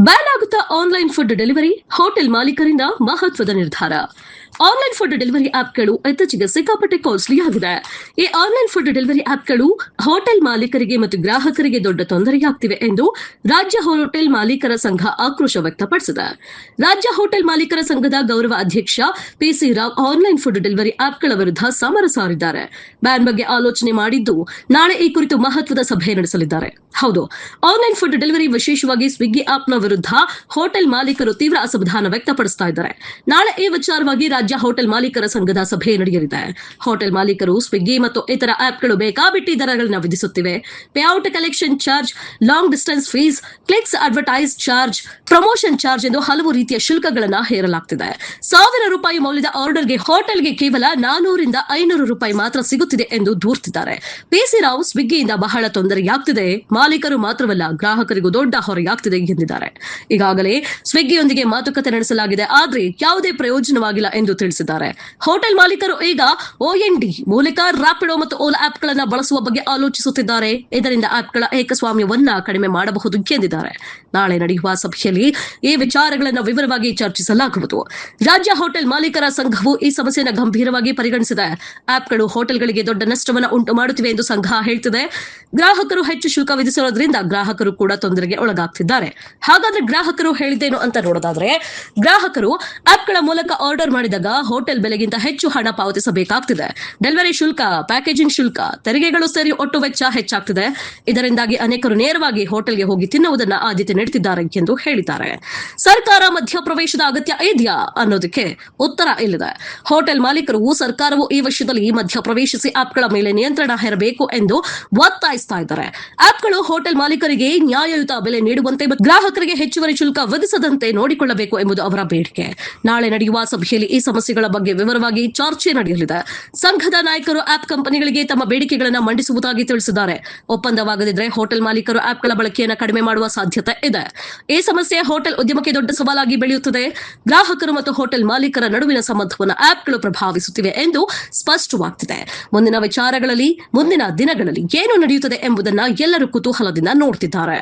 Ban ಆಗುತ್ತಾ online food delivery, hotel ಮಾಲೀಕರಿಂದ ಮಹತ್ವದ ನಿರ್ಧಾರ. ಆನ್ಲೈನ್ ಫುಡ್ ಡೆಲಿವರಿ ಆಪ್ಗಳು ಇತ್ತೀಚೆಗೆ ಸಿಕ್ಕಾಪಟ್ಟೆ ಕಾಸ್ಟ್ಲಿ ಆಗಿದೆ. ಈ ಆನ್ಲೈನ್ ಫುಡ್ ಡೆಲಿವರಿ ಆಪ್ಗಳು ಹೋಟೆಲ್ ಮಾಲೀಕರಿಗೆ ಮತ್ತು ಗ್ರಾಹಕರಿಗೆ ದೊಡ್ಡ ತೊಂದರೆಯಾಗ್ತಿವೆ ಎಂದು ರಾಜ್ಯ ಹೋಟೆಲ್ ಮಾಲೀಕರ ಸಂಘ ಆಕ್ರೋಶ ವ್ಯಕ್ತಪಡಿಸಿದೆ. ರಾಜ್ಯ ಹೋಟೆಲ್ ಮಾಲೀಕರ ಸಂಘದ ಗೌರವ ಅಧ್ಯಕ್ಷ PC Rao online food delivery ಆಪ್ಗಳ ವಿರುದ್ಧ ಸಮರ ಸಾರಿದ್ದಾರೆ. ಬ್ಯಾನ್ ಬಗ್ಗೆ ಆಲೋಚನೆ ಮಾಡಿದ್ದು ನಾಳೆ ಈ ಕುರಿತು ಮಹತ್ವದ ಸಭೆ ನಡೆಸಲಿದ್ದಾರೆ. ಹೌದು, ಆನ್ಲೈನ್ ಫುಡ್ ಡೆಲಿವರಿ ವಿಶೇಷವಾಗಿ ಸ್ವಿಗ್ಗಿ ಆಪ್ನ ವಿರುದ್ಧ ಹೋಟೆಲ್ ಮಾಲೀಕರು ತೀವ್ರ ಅಸಮಾಧಾನ ವ್ಯಕ್ತಪಡಿಸ್ತಾ ಇದ್ದಾರೆ. ನಾಳೆ ಈ ವಿಚಾರವಾಗಿ ರಾಜ್ಯ ಹೋಟೆಲ್ ಮಾಲೀಕರ ಸಂಘದ ಸಭೆ ನಡೆಯಲಿದೆ. ಹೋಟೆಲ್ ಮಾಲೀಕರು ಸ್ವಿಗ್ಗಿ ಮತ್ತು ಇತರ ಆಪ್ಗಳು ಬೇಕಾಬಿಟ್ಟಿ ದರಗಳನ್ನು ವಿಧಿಸುತ್ತಿವೆ. Payout collection charge, long distance fees, clicks advertise charge, promotion charge ಎಂದು ಹಲವು ರೀತಿಯ ಶುಲ್ಕಗಳನ್ನು ಹೇರಲಾಗ್ತಿದೆ. ₹1,000 ಮೌಲ್ಯದ ಆರ್ಡರ್ಗೆ ಹೋಟೆಲ್ಗೆ ಕೇವಲ ₹400-500 ಮಾತ್ರ ಸಿಗುತ್ತಿದೆ ಎಂದು ದೂರ್ತಿದ್ದಾರೆ. ಪಿಸಿ ರಾವ್ ಸ್ವಿಗ್ಗಿಯಿಂದ ಬಹಳ ತೊಂದರೆಯಾಗ್ತಿದೆ, ಮಾಲೀಕರು ಮಾತ್ರವಲ್ಲ ಗ್ರಾಹಕರಿಗೂ ದೊಡ್ಡ ಹೊರೆಯಾಗ್ತಿದೆ ಎಂದಿದ್ದಾರೆ. ಈಗಾಗಲೇ ಸ್ವಿಗ್ಗಿಯೊಂದಿಗೆ ಮಾತುಕತೆ ನಡೆಸಲಾಗಿದೆ, ಆದರೆ ಯಾವುದೇ ಪ್ರಯೋಜನವಾಗಿಲ್ಲ ಎಂದು ತಿಳಿಸಿದ್ದಾರೆ. ಹೋಟೆಲ್ ಮಾಲೀಕರು ಈಗ OND ಮೂಲಕ ರಾಪಿಡೋ ಮತ್ತು ಓಲಾ ಆಪ್ಗಳನ್ನು ಬಳಸುವ ಬಗ್ಗೆ ಆಲೋಚಿಸುತ್ತಿದ್ದಾರೆ. ಇದರಿಂದ ಆಪ್ಗಳ ಏಕಸ್ವಾಮ್ಯವನ್ನ ಕಡಿಮೆ ಮಾಡಬಹುದು ಎಂದಿದ್ದಾರೆ. ನಾಳೆ ನಡೆಯುವ ಸಭೆಯಲ್ಲಿ ಈ ವಿಚಾರಗಳನ್ನು ವಿವರವಾಗಿ ಚರ್ಚಿಸಲಾಗುವುದು. ರಾಜ್ಯ ಹೋಟೆಲ್ ಮಾಲೀಕರ ಸಂಘವು ಈ ಸಮಸ್ಯೆಯನ್ನು ಗಂಭೀರವಾಗಿ ಪರಿಗಣಿಸಿದೆ. ಆಪ್ಗಳು ಹೋಟೆಲ್ಗಳಿಗೆ ದೊಡ್ಡ ನಷ್ಟವನ್ನು ಉಂಟು ಮಾಡುತ್ತಿವೆ ಎಂದು ಸಂಘ ಹೇಳ್ತಿದೆ. ಗ್ರಾಹಕರು ಹೆಚ್ಚು ಶುಲ್ಕ ವಿಧಿಸಿರೋದ್ರಿಂದ ಗ್ರಾಹಕರು ಕೂಡ ತೊಂದರೆಗೆ ಒಳಗಾಗ್ತಿದ್ದಾರೆ. ಹಾಗಾದ್ರೆ ಗ್ರಾಹಕರು ಹೇಳಿದ್ದೇನು ಅಂತ ನೋಡೋದಾದ್ರೆ, ಗ್ರಾಹಕರು ಆಪ್ಗಳ ಮೂಲಕ ಆರ್ಡರ್ ಮಾಡಿದಾಗ ಹೋಟೆಲ್ ಬೆಲೆಗಿಂತ ಹೆಚ್ಚು ಹಣ ಪಾವತಿಸಬೇಕಾಗ್ತಿದೆ. ಡೆಲಿವರಿ ಶುಲ್ಕ, ಪ್ಯಾಕೇಜಿಂಗ್ ಶುಲ್ಕ, ತೆರಿಗೆಗಳು ಸೇರಿ ಒಟ್ಟು ವೆಚ್ಚ ಹೆಚ್ಚಾಗ್ತಿದೆ. ಇದರಿಂದಾಗಿ ಅನೇಕರು ನೇರವಾಗಿ ಹೋಟೆಲ್ಗೆ ಹೋಗಿ ತಿನ್ನುವುದನ್ನು ಆದ್ಯತೆ ನೀಡುತ್ತಿದ್ದಾರೆ ಎಂದು ಹೇಳಿದ್ದಾರೆ. ಸರ್ಕಾರ ಮಧ್ಯಪ್ರವೇಶದ ಅಗತ್ಯ ಇದೆಯಾ ಅನ್ನೋದಕ್ಕೆ ಉತ್ತರ ಇಲ್ಲಿದೆ. ಹೋಟೆಲ್ ಮಾಲೀಕರು ಸರ್ಕಾರವು ಈ ವಿಷಯದಲ್ಲಿ ಮಧ್ಯಪ್ರವೇಶಿಸಿ ಆಪ್ಗಳ ಮೇಲೆ ನಿಯಂತ್ರಣ ಹೇರಬೇಕು ಎಂದು ಒತ್ತಾಯಿಸ್ತಾ ಇದ್ದಾರೆ. ಆಪ್ಗಳು ಹೋಟೆಲ್ ಮಾಲೀಕರಿಗೆ ನ್ಯಾಯಯುತ ಬೆಲೆ ನೀಡುವಂತೆ ಮತ್ತು ಗ್ರಾಹಕರಿಗೆ ಹೆಚ್ಚುವರಿ ಶುಲ್ಕ ವಿಧಿಸದಂತೆ ನೋಡಿಕೊಳ್ಳಬೇಕು ಎಂಬುದು ಅವರ ಬೇಡಿಕೆ. ನಾಳೆ ನಡೆಯುವ ಸಭೆಯಲ್ಲಿ ಈ ಸಮಸ್ಯೆಗಳ ಬಗ್ಗೆ ವಿವರವಾಗಿ ಚರ್ಚೆ ನಡೆಯಲಿದೆ. ಸಂಘದ ನಾಯಕರು ಆಪ್ ಕಂಪನಿಗಳಿಗೆ ತಮ್ಮ ಬೇಡಿಕೆಗಳನ್ನು ಮಂಡಿಸುವುದಾಗಿ ತಿಳಿಸಿದ್ದಾರೆ. ಒಪ್ಪಂದವಾಗದಿದ್ದರೆ ಹೋಟೆಲ್ ಮಾಲೀಕರು ಆಪ್ಗಳ ಬಳಕೆಯನ್ನು ಕಡಿಮೆ ಮಾಡುವ ಸಾಧ್ಯತೆ ಇದೆ. ಈ ಸಮಸ್ಯೆ ಹೋಟೆಲ್ ಉದ್ಯಮಕ್ಕೆ ದೊಡ್ಡ ಸವಾಲಾಗಿ ಬೆಳೆಯುತ್ತದೆ. ಗ್ರಾಹಕರು ಮತ್ತು ಹೋಟೆಲ್ ಮಾಲೀಕರ ನಡುವಿನ ಸಂಬಂಧವನ್ನು ಆಪ್ಗಳು ಪ್ರಭಾವಿಸುತ್ತಿವೆ ಎಂದು ಸ್ಪಷ್ಟವಾಗ್ತಿದೆ. ಮುಂದಿನ ದಿನಗಳಲ್ಲಿ ಏನು ನಡೆಯುತ್ತದೆ ಎಂಬುದನ್ನು ಎಲ್ಲರೂ ಕುತೂಹಲದಿಂದ ನೋಡ್ತಿದ್ದಾರೆ.